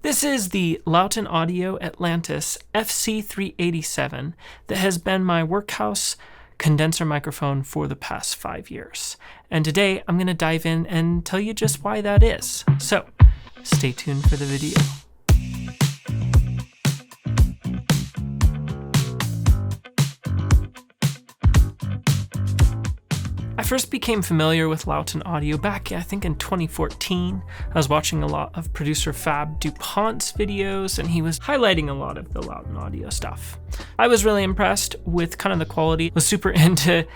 This is the Lauten Audio Atlantis FC-387 that has been my workhouse condenser microphone for the past 5 years. And today I'm going to dive in and tell you just why that is. So stay tuned for the video. I first became familiar with Lauten Audio back, I think, in 2014. I was watching a lot of producer Fab DuPont's videos, and he was highlighting a lot of the Lauten Audio stuff. I was really impressed with kind of the quality. I was super into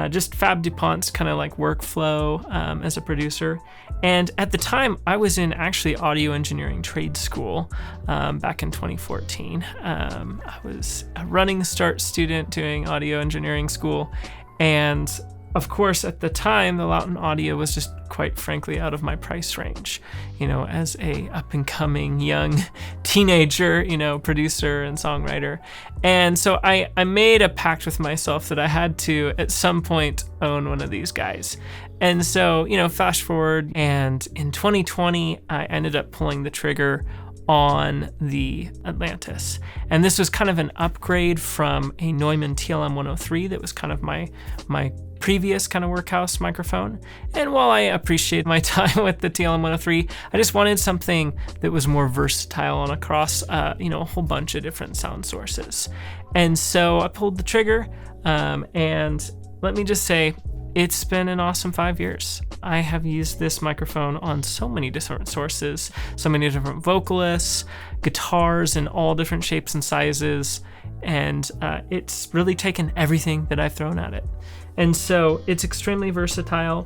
just Fab DuPont's kind of like workflow as a producer. And at the time, I was in actually audio engineering trade school back in 2014. I was a running start student doing audio engineering school, and of course, at the time, the Lauten Audio was just quite frankly out of my price range, you know, as a up-and-coming young teenager, you know, producer and songwriter. And so I made a pact with myself that I had to, at some point, own one of these guys. And so, you know, fast forward, and in 2020, I ended up pulling the trigger on the Atlantis. And this was kind of an upgrade from a Neumann TLM 103 that was kind of my previous kind of workhouse microphone. And while I appreciate my time with the TLM 103, I just wanted something that was more versatile and across, you know, a whole bunch of different sound sources. And so I pulled the trigger, and let me just say, it's been an awesome 5 years. I have used this microphone on so many different sources, so many different vocalists, guitars in all different shapes and sizes, and it's really taken everything that I've thrown at it. And so it's extremely versatile.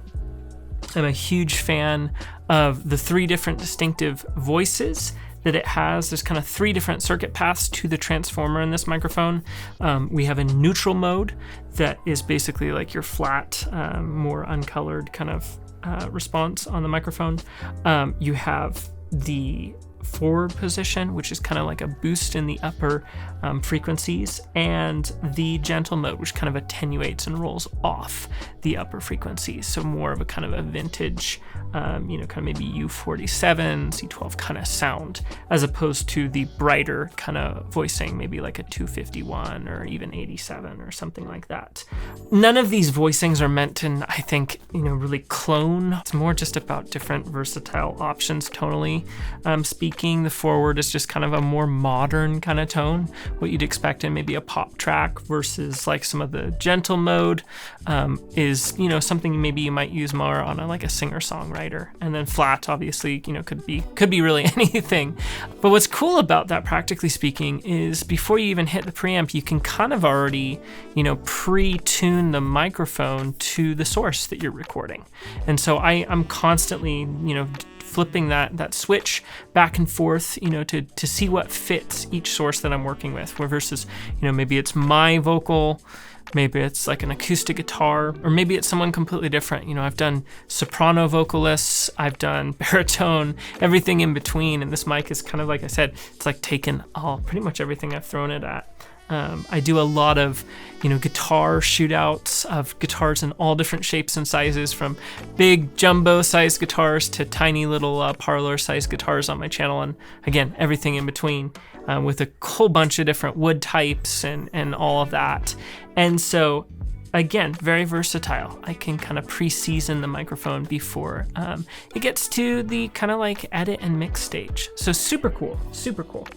I'm a huge fan of the 3 different distinctive voices that it has. There's kind of 3 different circuit paths to the transformer in this microphone. We have a neutral mode that is basically like your flat, more uncolored kind of response on the microphone. You have the forward position, which is kind of like a boost in the upper frequencies, and the gentle mode, which kind of attenuates and rolls off the upper frequencies. So more of a kind of a vintage, you know, kind of maybe U47, C12 kind of sound, as opposed to the brighter kind of voicing, maybe like a 251 or even 87 or something like that. None of these voicings are meant to, I think, you know, really clone. It's more just about different versatile options tonally speaking. The forward is just kind of a more modern kind of tone, what you'd expect in maybe a pop track, versus like some of the gentle mode is, you know, something maybe you might use more on like a singer-songwriter. And then flat, obviously, you know, could be really anything. But what's cool about that, practically speaking, is before you even hit the preamp, you can kind of already, you know, pre-tune the microphone to the source that you're recording. And so I'm constantly, you know, flipping that switch back and forth, you know, to see what fits each source that I'm working with, versus, you know, maybe it's my vocal, maybe it's like an acoustic guitar, or maybe it's someone completely different. You know, I've done soprano vocalists, I've done baritone, everything in between, and this mic is kind of, like I said, it's like taken pretty much everything I've thrown it at. I do a lot of, you know, guitar shootouts of guitars in all different shapes and sizes, from big jumbo-sized guitars to tiny little parlor-sized guitars on my channel, and again, everything in between, with a whole bunch of different wood types and all of that. And so, again, very versatile. I can kind of pre-season the microphone before it gets to the kind of like edit and mix stage. So super cool, super cool.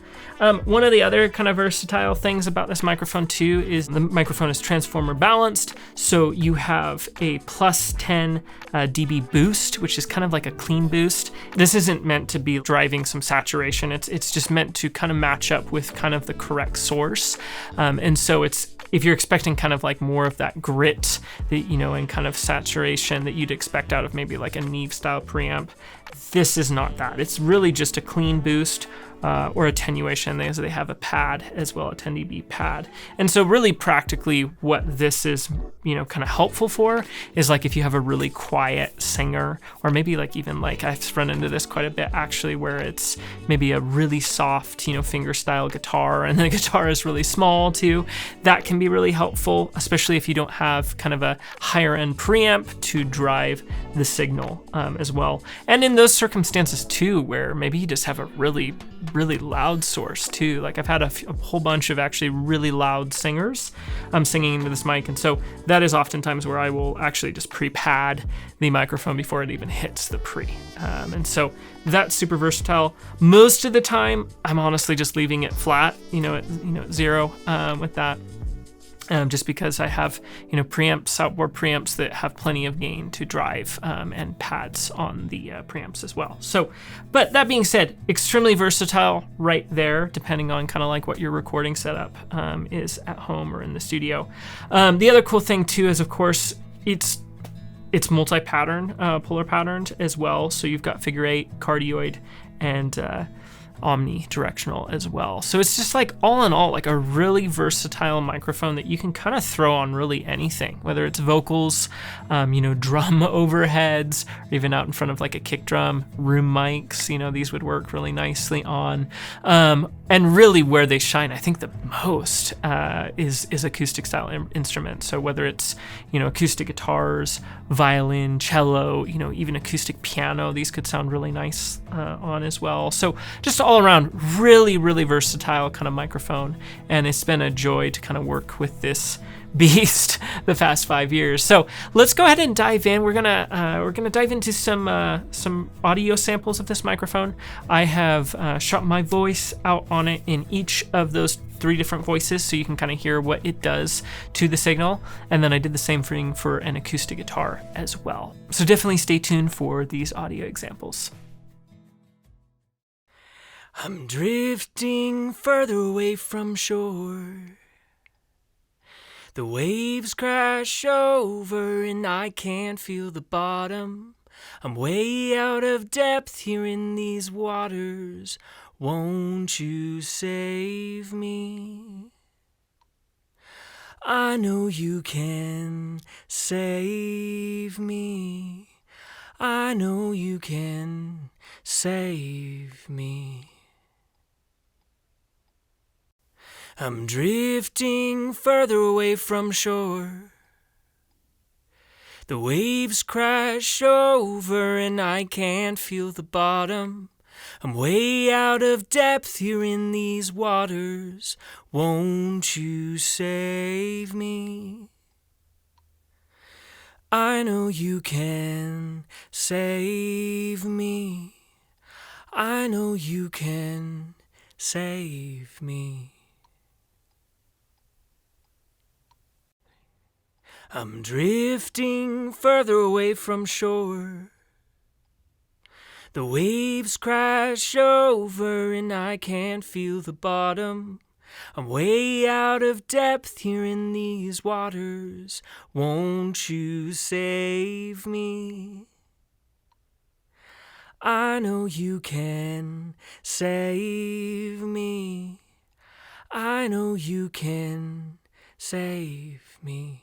One of the other kind of versatile things about this microphone too is the microphone is transformer balanced. So you have a plus 10 dB boost, which is kind of like a clean boost. This isn't meant to be driving some saturation. It's just meant to kind of match up with kind of the correct source. And so if you're expecting kind of like more of that grit that, you know, and kind of saturation that you'd expect out of maybe like a Neve style preamp, this is not that. It's really just a clean boost or attenuation. They have a pad as well, a 10 dB pad. And so really practically what this is, you know, kind of helpful for is like if you have a really quiet singer, or maybe like even like I've run into this quite a bit actually, where it's maybe a really soft, you know, finger style guitar, and the guitar is really small too. That can be really helpful, especially if you don't have kind of a higher end preamp to drive the signal as well. And in those circumstances too, where maybe you just have a really really loud source too. Like I've had a whole bunch of actually really loud singers singing into this mic, and so that is oftentimes where I will actually just pre-pad the microphone before it even hits the pre. And so that's super versatile. Most of the time, I'm honestly just leaving it flat, at 0 with that. Just because I have, preamps, outboard preamps that have plenty of gain to drive and pads on the preamps as well. So, but that being said, extremely versatile right there, depending on kind of like what your recording setup is at home or in the studio. The other cool thing too is, of course, it's multi-pattern, polar patterned as well. So you've got figure 8, cardioid, and omnidirectional as well. So it's just like all in all, like a really versatile microphone that you can kind of throw on really anything, whether it's vocals, drum overheads, or even out in front of like a kick drum, room mics, these would work really nicely on. And really where they shine, I think the most is acoustic style instruments. So whether it's, acoustic guitars, violin, cello, even acoustic piano, these could sound really nice on as well. So just all around really, really versatile kind of microphone. And it's been a joy to kind of work with this beast the past 5 years. So let's go ahead and dive in. We're gonna dive into some audio samples of this microphone. I have shot my voice out on it in each of those 3 different voices, so you can kind of hear what it does to the signal. And then I did the same thing for an acoustic guitar as well. So definitely stay tuned for these audio examples. I'm drifting further away from shore. The waves crash over and I can't feel the bottom. I'm way out of depth here in these waters. Won't you save me? I know you can save me. I know you can save me. I'm drifting further away from shore. The waves crash over and I can't feel the bottom. I'm way out of depth here in these waters. Won't you save me? I know you can save me. I know you can save me. I'm drifting further away from shore. The waves crash over and I can't feel the bottom. I'm way out of depth here in these waters. Won't you save me? I know you can save me. I know you can save me.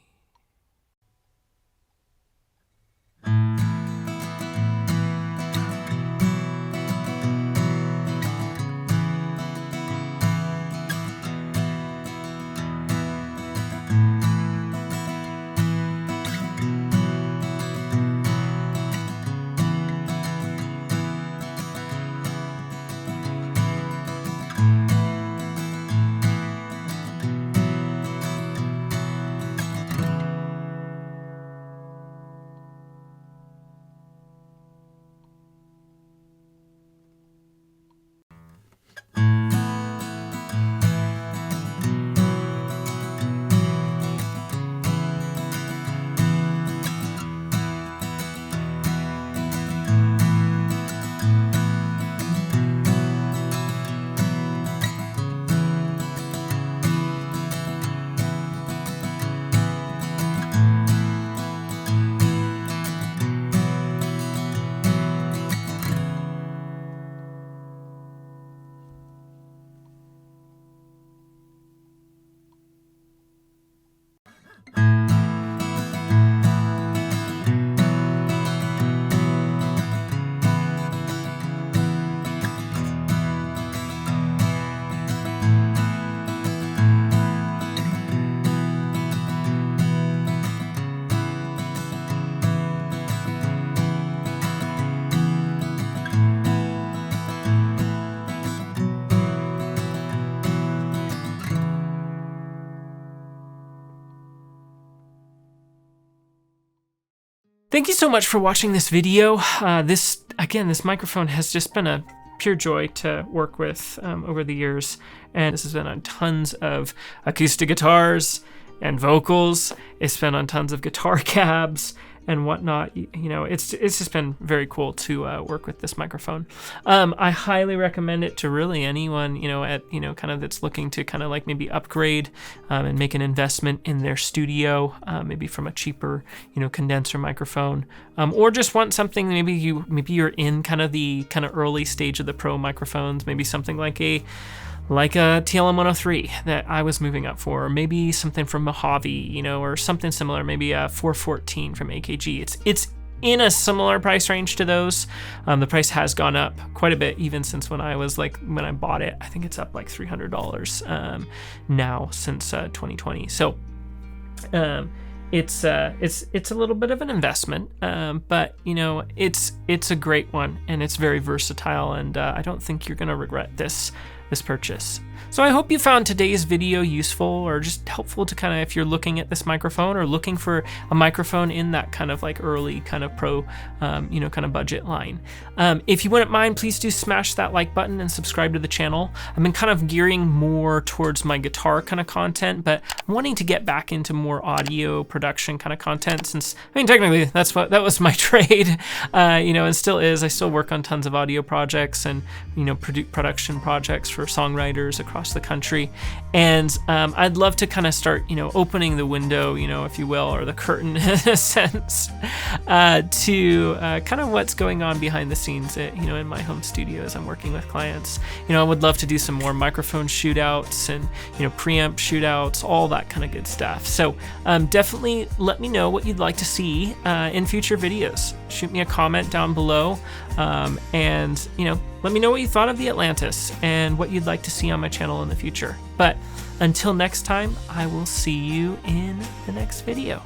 Thank you so much for watching this video. This microphone has just been a pure joy to work with over the years, and this has been on tons of acoustic guitars and vocals. It's been on tons of guitar cabs and whatnot. You know, it's just been very cool to work with this microphone. I highly recommend it to really anyone, you know, kind of that's looking to kind of like maybe upgrade and make an investment in their studio, maybe from a cheaper, you know, condenser microphone, or just want something. Maybe you're in kind of the early stage of the pro microphones, maybe something like a TLM 103 that I was moving up for, or maybe something from Mojave, you know, or something similar, maybe a 414 from AKG. It's in a similar price range to those. The price has gone up quite a bit even since when I bought it. I think it's up like $300 now since 2020. So it's a little bit of an investment, but you know, it's a great one, and it's very versatile, and I don't think you're gonna regret this purchase. So I hope you found today's video useful or just helpful to kind of, if you're looking at this microphone or looking for a microphone in that kind of like early kind of pro, you know, kind of budget line. If you wouldn't mind, please do smash that like button and subscribe to the channel. I've been kind of gearing more towards my guitar kind of content, but I'm wanting to get back into more audio production kind of content, since, I mean, technically that was my trade, you know, and still is. I still work on tons of audio projects and, you know, production projects for songwriters across the country, and I'd love to kind of start, you know, opening the window, you know, if you will, or the curtain in a sense, to kind of what's going on behind the scenes, you know, in my home studio as I'm working with clients. You know, I would love to do some more microphone shootouts and, you know, preamp shootouts, all that kind of good stuff. So definitely let me know what you'd like to see in future videos. Shoot me a comment down below, and, you know, let me know what you thought of the Atlantis and what you'd like to see on my channel in the future. But until next time, I will see you in the next video.